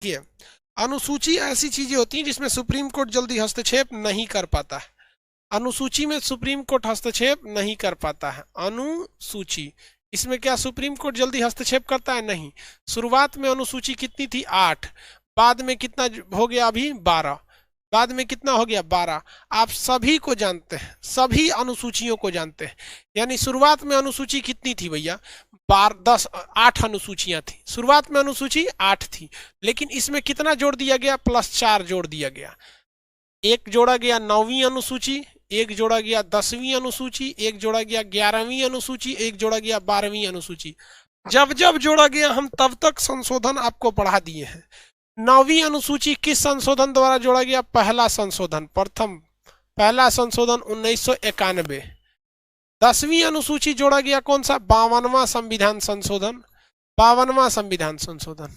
देखिए, अनुसूची ऐसी चीजें होती हैं जिसमें सुप्रीम कोर्ट जल्दी हस्तक्षेप नहीं कर पाता है। अनुसूची में सुप्रीम कोर्ट हस्तक्षेप नहीं कर पाता है। अनुसूची, इसमें क्या सुप्रीम कोर्ट जल्दी हस्तक्षेप करता है? नहीं। शुरुआत में अनुसूची कितनी थी? 8। बाद में कितना हो गया? अभी 12। बाद में कितना हो गया? 12। आप सभी को जानते हैं, सभी अनुसूचियों को जानते हैं। यानी शुरुआत में अनुसूची कितनी थी भैया? 8 अनुसूचियां थी। शुरुआत में अनुसूची 8 थी, लेकिन इसमें कितना जोड़ दिया गया? +4 जोड़ दिया गया। एक जोड़ा गया 9वीं अनुसूची, एक जोड़ा गया 10वीं अनुसूची, एक जोड़ा गया 11वीं अनुसूची, एक जोड़ा गया 12वीं अनुसूची। जब जब जोड़ा गया हम तब तक संशोधन आपको पढ़ा दिए हैं। 9वीं अनुसूची किस संशोधन द्वारा जोड़ा गया? पहला संशोधन, प्रथम पहला संशोधन 1991। 10वीं अनुसूची जोड़ा गया कौन सा? 52वां संविधान संशोधन, 52वां संविधान संशोधन।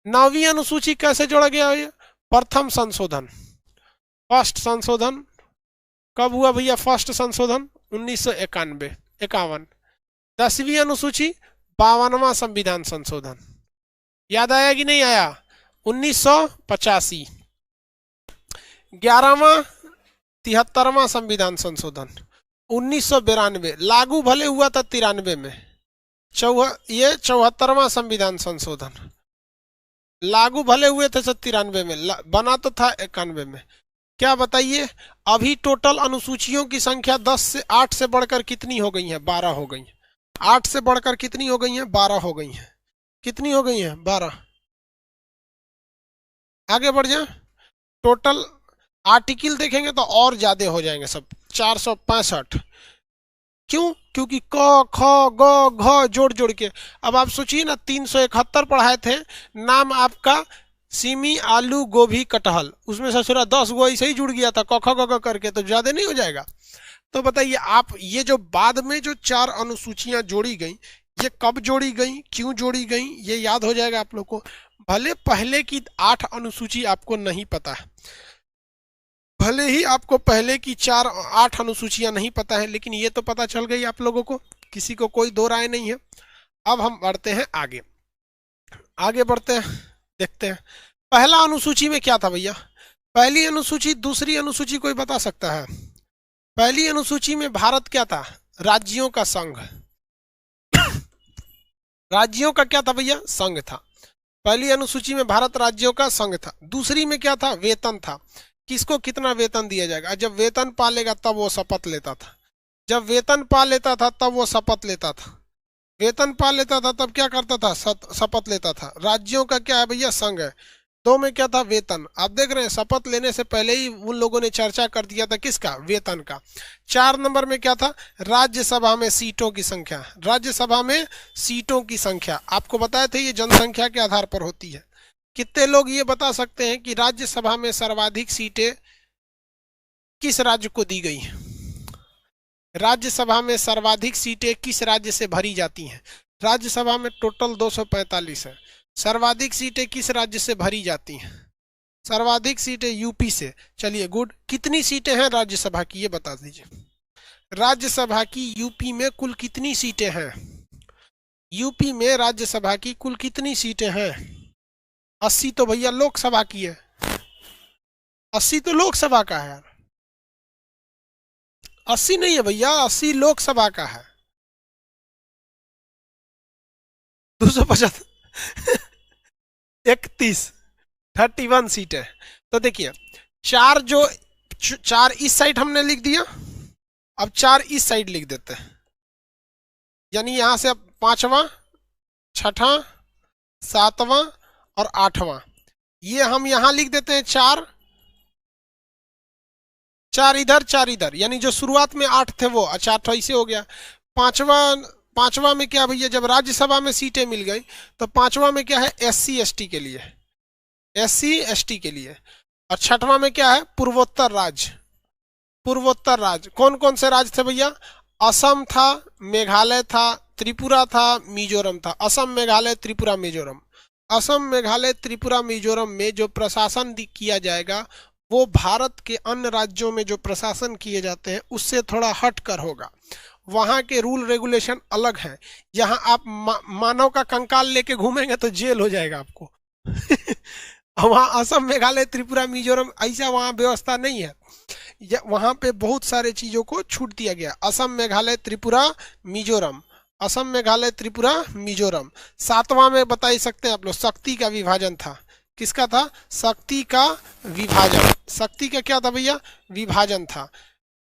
9वीं अनुसूची कैसे जोड़ा गया? प्रथम संशोधन, फर्स्ट संशोधन। कब हुआ भैया फर्स्ट संशोधन? 1951। 10वीं अनुसूची 52वां संविधान संशोधन। याद आया कि नहीं आया? 1985। 11वां 73वां संविधान संशोधन 1992। लागू भले हुआ था 93 में। ये 74वां संविधान संशोधन, लागू भले हुए थे 93 में, बना तो था 91 में। क्या बताइए, अभी टोटल अनुसूचियों की संख्या 8 से बढ़कर कितनी हो गई है? 12 हो गई। 8 से बढ़कर कितनी हो गई है? 12 हो गई है। कितनी हो गई है? 12। आगे बढ़ जाए, टोटल आर्टिकल देखेंगे तो और ज्यादा हो जाएंगे सब, 465। क्यों? क्योंकि क ख ग घ जोड़ जोड़ के। अब आप सोचिए ना, 371 पढ़ाए थे, नाम आपका सिमी आलू गोभी कटहल, उसमें से सिर्फ 10 गो ऐसे ही जुड़ गया था क ख ग घ करके, तो ज्यादा नहीं हो जाएगा? तो बताइए आप, ये जो बाद में जो 4 अनुसूचियां जोड़ी गई, ये कब जोड़ी गई, क्यों जोड़ी गई, ये याद हो जाएगा आप लोग को। भले पहले की 8 अनुसूची आपको नहीं पता है, भले ही आपको पहले की 8 अनुसूचियां नहीं पता है, लेकिन ये तो पता चल गई आप लोगों को, किसी को कोई दो राय नहीं है। अब हम बढ़ते हैं आगे, आगे बढ़ते हैं, देखते हैं पहला अनुसूची में क्या था भैया। पहली अनुसूची, दूसरी अनुसूची कोई बता सकता है? पहली अनुसूची में भारत क्या था? राज्यों का संघ। राज्यों का क्या था भैया? संघ था। पहली अनुसूची में भारत राज्यों का संघ था। दूसरी में क्या था? वेतन था। किसको कितना वेतन दिया जाएगा। जब वेतन पा लेगा तब वो शपथ लेता था, जब वेतन पा लेता था तब वो शपथ लेता था, वेतन पा लेता था तब क्या करता था? शपथ लेता था। राज्यों का क्या है भैया? संघ है। 2 में क्या था? वेतन। आप देख रहे हैं, शपथ लेने से पहले ही उन लोगों ने चर्चा कर दिया था किसका? वेतन का। 4 नंबर में क्या था? राज्यसभा में सीटों की संख्या। राज्यसभा में सीटों की संख्या आपको बताए थे, ये जनसंख्या के आधार पर होती है। कितने लोग ये बता सकते हैं कि राज्यसभा में सर्वाधिक सीटें किस राज्य को दी गई हैं? राज्यसभा में सर्वाधिक सीटें किस राज्य से भरी जाती हैं? राज्यसभा में टोटल 245 है, सर्वाधिक सीटें किस राज्य से भरी जाती हैं? सर्वाधिक सीटें यूपी से। चलिए गुड। कितनी सीटें हैं राज्यसभा की, ये बता दीजिए। राज्यसभा की यूपी में कुल कितनी सीटें हैं? यूपी में राज्यसभा की कुल कितनी सीटें हैं? 80 तो भैया लोकसभा की है, 80 तो लोकसभा का है यार। 80 नहीं है भैया, 80 लोकसभा का है। 250 31 सीट है। तो देखिए, 4 इस साइड हमने लिख दिया, अब 4 इस साइड लिख देते हैं। यानी यहां से अब 5वां, 6वां, 7वां और 8वां, ये हम यहां लिख देते हैं 4 इधर 4 इधर, यानी जो शुरुआत में 8 थे वो 4 ऐसे हो गया। 5वां में क्या भैया? जब राज्यसभा में सीटें मिल गई तो 5वां में क्या है? SC ST के लिए, SC ST के लिए। और 6वां में क्या है? पूर्वोत्तर राज्य। पूर्वोत्तर राज्य कौन कौन से राज्य थे भैया? असम था, मेघालय था, त्रिपुरा था, मिजोरम था। असम, मेघालय, त्रिपुरा, मिजोरम। असम, मेघालय, त्रिपुरा, मिजोरम में जो प्रशासन किया जाएगा वो भारत के अन्य राज्यों में जो प्रशासन किए जाते हैं उससे थोड़ा हट कर होगा। वहां के रूल रेगुलेशन अलग हैं। यहाँ आप मानव का कंकाल लेके घूमेंगे तो जेल हो जाएगा आपको। वहाँ असम मेघालय त्रिपुरा मिजोरम ऐसा वहाँ व्यवस्था नहीं है। वहां पे बहुत सारे चीजों को छूट दिया गया। असम मेघालय त्रिपुरा मिजोरम, असम मेघालय त्रिपुरा मिजोरम। सातवां में बता ही सकते हैं आप लोग, शक्ति का विभाजन था। किसका था? शक्ति का विभाजन। शक्ति का क्या था भैया? विभाजन था।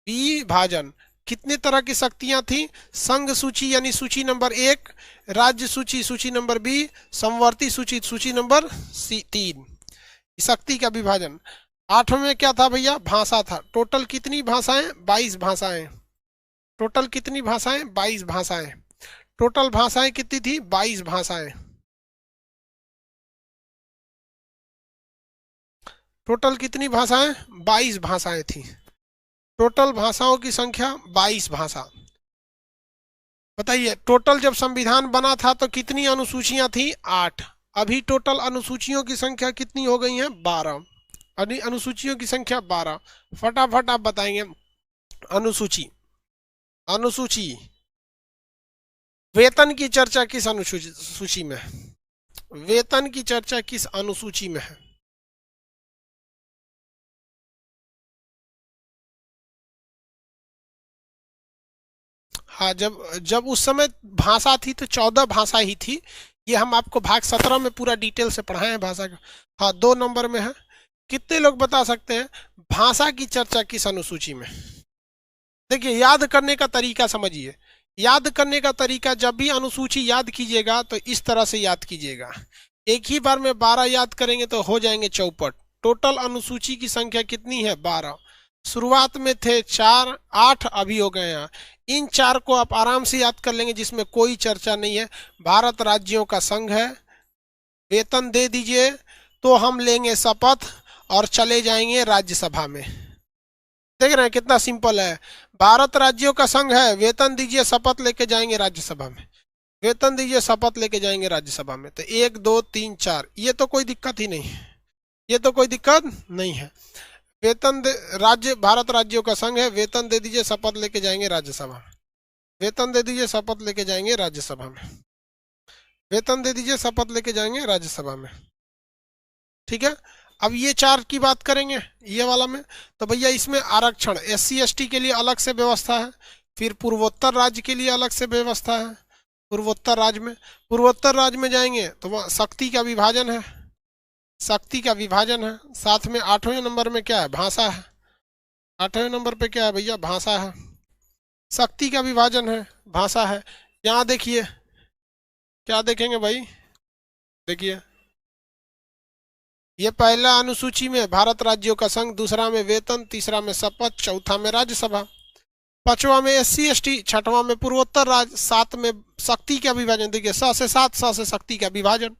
विभाजन। कितने तरह की शक्तियां थी? संघ सूची यानी सूची नंबर 1, राज्य सूची सूची नंबर 2, समवर्ती सूची सूची नंबर 3। शक्ति का विभाजन। 8वें में क्या था भैया? भाषा था। टोटल कितनी भाषाएं? 22 भाषाएं। टोटल कितनी भाषाएं? 22 भाषाएं। टोटल भाषाएं कितनी थी? 22 भाषाएं। टोटल कितनी भाषाएं? 22 भाषाएं थी। टोटल भाषाओं की संख्या 22 भाषा। बताइए, टोटल जब संविधान बना था तो कितनी अनुसूचियां थी? 8। अभी टोटल अनुसूचियों की संख्या कितनी हो गई है? 12। अभी अनुसूचियों की संख्या 12। फटाफट आप बताएंगे। अनुसूची, अनुसूची। वेतन की चर्चा किस अनुसूची में है? वेतन की चर्चा किस अनुसूची में है? हाँ, जब जब उस समय भाषा थी तो 14 भाषा ही थी। ये हम आपको भाग 17 में पूरा डिटेल से पढ़ाए हैं भाषा का। हाँ, 2 नंबर में है। कितने लोग बता सकते हैं भाषा की चर्चा किस अनुसूची में? देखिए, याद करने का तरीका समझिए। याद करने का तरीका, जब भी अनुसूची याद कीजिएगा तो इस तरह से याद कीजिएगा। एक ही बार में 12 याद करेंगे तो हो जाएंगे चौपट। टोटल अनुसूची की संख्या कितनी है? 12। शुरुआत में थे 4, 8 अभी हो गए हैं। इन 4 को आप आराम से याद कर लेंगे, जिसमें कोई चर्चा नहीं है। भारत राज्यों का संघ है। वेतन दे दीजिए तो हम लेंगे शपथ और चले जाएंगे राज्यसभा में। देख रहे हैं कितना सिंपल है। भारत राज्यों का संघ है, वेतन दीजिए शपथ लेके जाएंगे राज्यसभा में। वेतन दीजिए शपथ लेके जाएंगे राज्यसभा में। तो 1 2 3 4, ये तो कोई दिक्कत ही नहीं है। ये तो कोई दिक्कत नहीं है। वेतन दे, राज्य भारत राज्यों का संघ है, वेतन दे दीजिए शपथ लेके जाएंगे राज्यसभा में। वेतन दे दीजिए शपथ लेके जाएंगे राज्यसभा में। वेतन दे दीजिए शपथ लेके जाएंगे राज्यसभा में। ठीक है। अब ये 4 की बात करेंगे, ये वाला में तो भैया इसमें आरक्षण SC ST के लिए अलग से व्यवस्था है। फिर पूर्वोत्तर राज्य के लिए अलग से व्यवस्था है। पूर्वोत्तर राज्य में जाएंगे तो वहाँ शक्ति का विभाजन है। शक्ति का विभाजन है। साथ में 8वें नंबर में क्या है? भाषा है। 8वें नंबर पे क्या है भैया? भाषा है। शक्ति का विभाजन है, भाषा है। यहाँ देखिए, क्या देखेंगे भाई? देखिए, ये पहला अनुसूची में भारत राज्यों का संघ, दूसरा में वेतन, तीसरा में शपथ, चौथा में राज्यसभा, 5वां में SC ST, 6वां में पूर्वोत्तर राज्य, 7 में शक्ति का विभाजन। देखिए 6 से 7, 6 से शक्ति का विभाजन।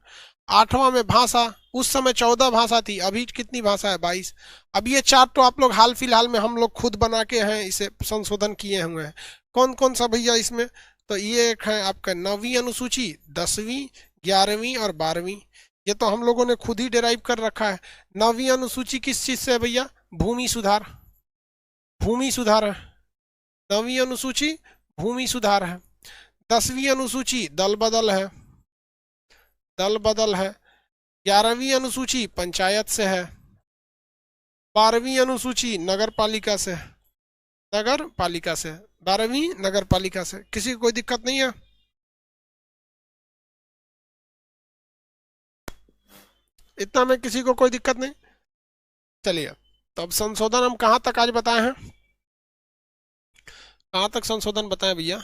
8वां में भाषा। उस समय 14 भाषा थी, अभी कितनी भाषा है? 22। अब ये 4 तो आप लोग हाल फिलहाल में हम लोग खुद बना के हैं, इसे संशोधन किए हुए हैं। कौन कौन सा भैया इसमें? तो ये एक है आपका 9वीं अनुसूची, 10वीं, 11वीं और 12वीं। ये तो हम लोगों ने खुद ही डिराइव कर रखा है। 9वीं अनुसूची किस चीज से है भैया? भूमि सुधार। भूमि सुधार है 9वीं अनुसूची, भूमि सुधार है। 10वीं अनुसूची दल बदल है, दल बदल है। 11वीं अनुसूची पंचायत से है। 12वीं अनुसूची नगर पालिका से, नगर पालिका से। 12वीं नगर पालिका से। किसी को कोई दिक्कत नहीं है? इतना में किसी को कोई दिक्कत नहीं? चलिए, तो अब संशोधन हम कहाँ तक आज बताए हैं? कहाँ तक संशोधन बताएं भैया?